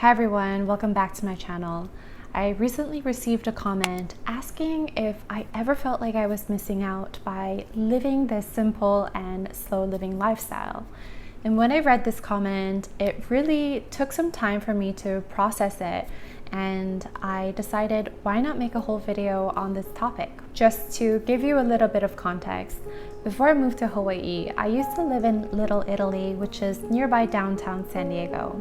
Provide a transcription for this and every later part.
Hi everyone, welcome back to my channel. I recently received a comment asking if I ever felt like I was missing out by living this simple and slow living lifestyle. And when I read this comment, it really took some time for me to process it, and I decided why not make a whole video on this topic. Just to give you a little bit of context, before I moved to Hawaii, I used to live in Little Italy, which is nearby downtown San Diego.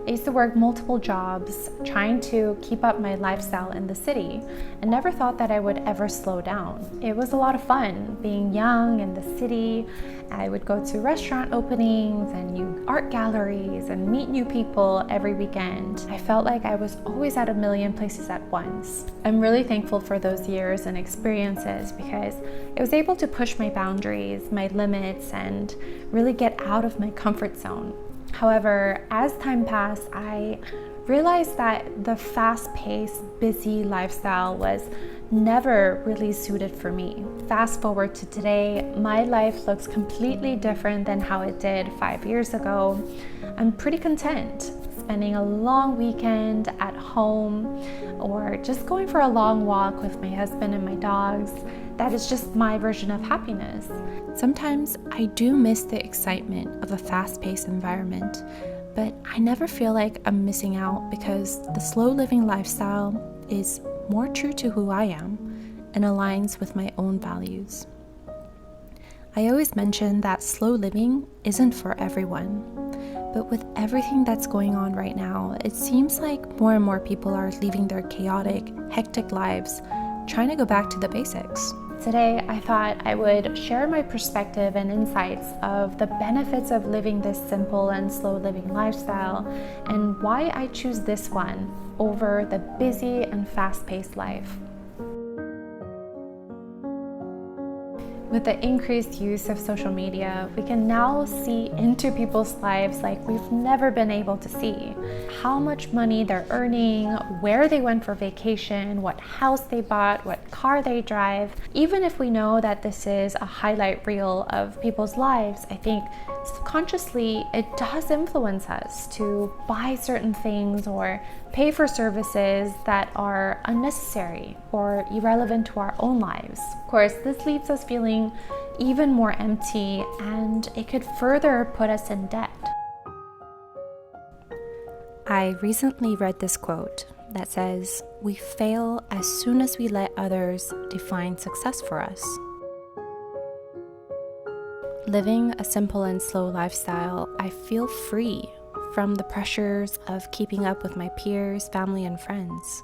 I used to work multiple jobs trying to keep up my lifestyle in the city and never thought that I would ever slow down. It was a lot of fun being young in the city. I would go to restaurant openings and new art galleries and meet new people every weekend. I felt like I was always at a million places at once. I'm really thankful for those years and experiences because I was able to push my boundaries, my limits, and really get out of my comfort zone. However, as time passed, I realized that the fast-paced, busy lifestyle was never really suited for me. Fast forward to today, my life looks completely different than how it did 5 years ago. I'm pretty content spending a long weekend at home or just going for a long walk with my husband and my dogs. That is just my version of happiness. Sometimes I do miss the excitement of a fast-paced environment, but I never feel like I'm missing out because the slow living lifestyle is more true to who I am and aligns with my own values. I always mention that slow living isn't for everyone, but with everything that's going on right now, it seems like more and more people are leaving their chaotic, hectic lives, trying to go back to the basics. Today, I thought I would share my perspective and insights of the benefits of living this simple and slow living lifestyle and why I choose this one over the busy and fast-paced life. With the increased use of social media, we can now see into people's lives like we've never been able to see. How much money they're earning, where they went for vacation, what house they bought, what car they drive. Even if we know that this is a highlight reel of people's lives, I think subconsciously it does influence us to buy certain things or pay for services that are unnecessary or irrelevant to our own lives. Of course, this leaves us feeling even more empty, and it could further put us in debt. I recently read this quote that says, "We fail as soon as we let others define success for us." Living a simple and slow lifestyle, I feel free from the pressures of keeping up with my peers, family, and friends.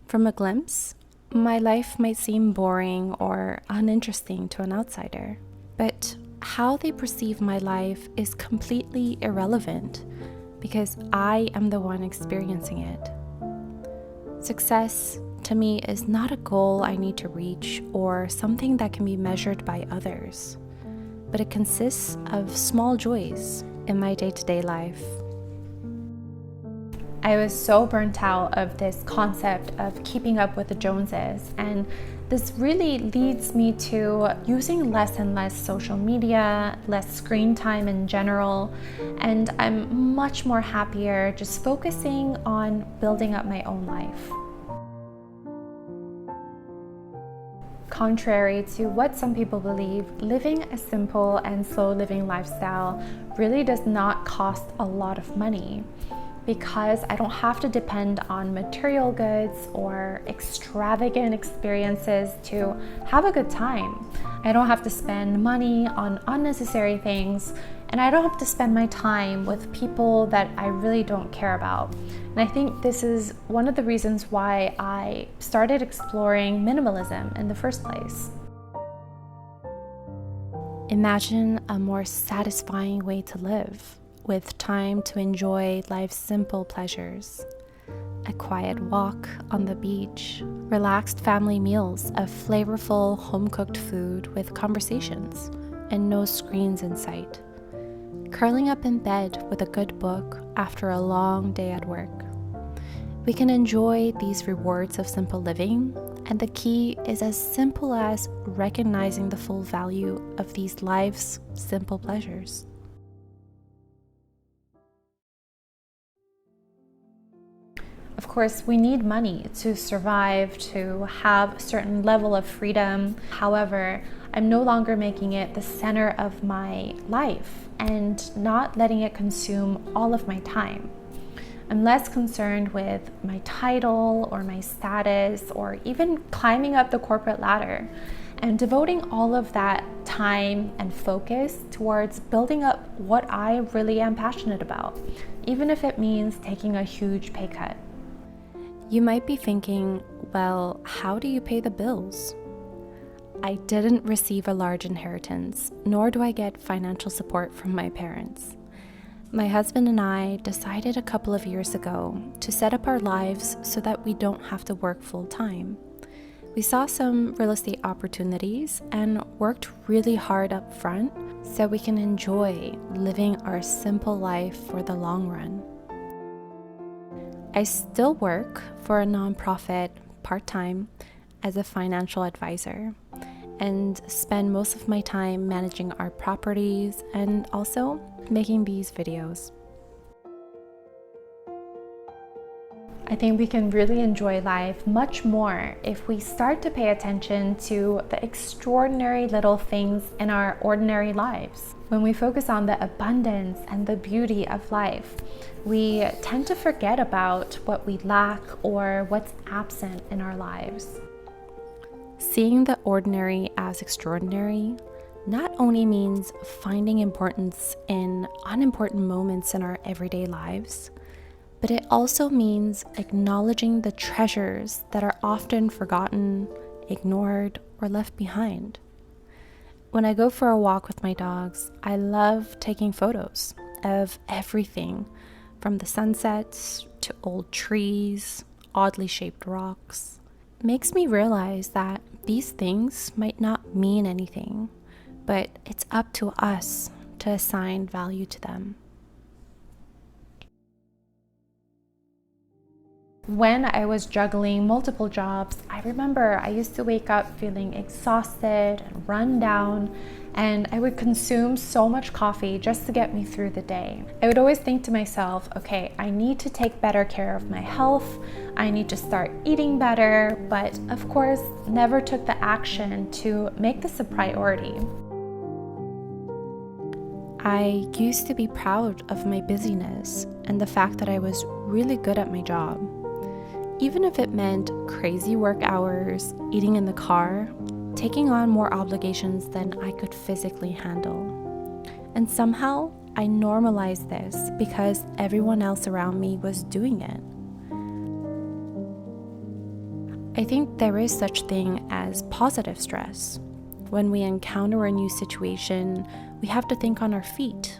From a glimpse, my life might seem boring or uninteresting to an outsider, but how they perceive my life is completely irrelevant because I am the one experiencing it. Success, to me, is not a goal I need to reach or something that can be measured by others, but it consists of small joys in my day-to-day life. I was so burnt out of this concept of keeping up with the Joneses, and this really leads me to using less and less social media, less screen time in general, and I'm much more happier just focusing on building up my own life. Contrary to what some people believe, living a simple and slow living lifestyle really does not cost a lot of money, because I don't have to depend on material goods or extravagant experiences to have a good time. I don't have to spend money on unnecessary things, and I don't have to spend my time with people that I really don't care about. And I think this is one of the reasons why I started exploring minimalism in the first place. Imagine a more satisfying way to live, with time to enjoy life's simple pleasures. A quiet walk on the beach, relaxed family meals of flavorful home-cooked food with conversations and no screens in sight. Curling up in bed with a good book after a long day at work. We can enjoy these rewards of simple living, and the key is as simple as recognizing the full value of these life's simple pleasures. Of course, we need money to survive, to have a certain level of freedom. However, I'm no longer making it the center of my life and not letting it consume all of my time. I'm less concerned with my title or my status or even climbing up the corporate ladder, and devoting all of that time and focus towards building up what I really am passionate about, even if it means taking a huge pay cut. You might be thinking, well, how do you pay the bills? I didn't receive a large inheritance, nor do I get financial support from my parents. My husband and I decided a couple of years ago to set up our lives so that we don't have to work full time. We saw some real estate opportunities and worked really hard up front so we can enjoy living our simple life for the long run. I still work for a nonprofit part-time as a financial advisor and spend most of my time managing our properties and also making these videos. I think we can really enjoy life much more if we start to pay attention to the extraordinary little things in our ordinary lives. When we focus on the abundance and the beauty of life, we tend to forget about what we lack or what's absent in our lives. Seeing the ordinary as extraordinary not only means finding importance in unimportant moments in our everyday lives, but it also means acknowledging the treasures that are often forgotten, ignored, or left behind. When I go for a walk with my dogs, I love taking photos of everything from the sunsets to old trees, oddly shaped rocks. It makes me realize that these things might not mean anything, but it's up to us to assign value to them. When I was juggling multiple jobs, I remember I used to wake up feeling exhausted and run down, and I would consume so much coffee just to get me through the day. I would always think to myself, okay, I need to take better care of my health, I need to start eating better, but of course, never took the action to make this a priority. I used to be proud of my busyness and the fact that I was really good at my job. Even if it meant crazy work hours, eating in the car, taking on more obligations than I could physically handle. And somehow, I normalized this because everyone else around me was doing it. I think there is such thing as positive stress. When we encounter a new situation, we have to think on our feet,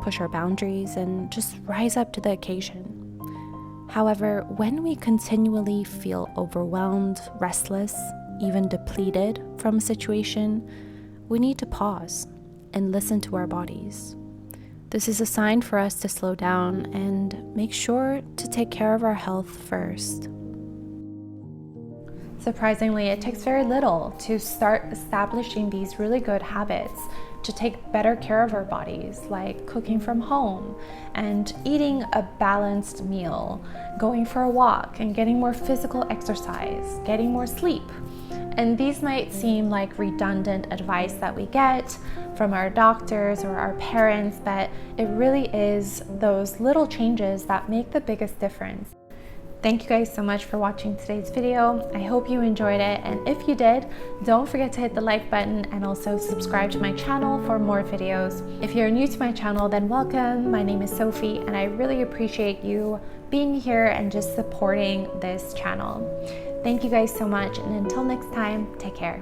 push our boundaries, and just rise up to the occasion. However, when we continually feel overwhelmed, restless, even depleted from a situation, we need to pause and listen to our bodies. This is a sign for us to slow down and make sure to take care of our health first. Surprisingly, it takes very little to start establishing these really good habits to take better care of our bodies, like cooking from home and eating a balanced meal, going for a walk and getting more physical exercise, getting more sleep. And these might seem like redundant advice that we get from our doctors or our parents, but it really is those little changes that make the biggest difference. Thank you guys so much for watching today's video. I hope you enjoyed it, and if you did, don't forget to hit the like button and also subscribe to my channel for more videos. If you're new to my channel, then welcome. My name is Sophie, and I really appreciate you being here and just supporting this channel. Thank you guys so much, and until next time, take care.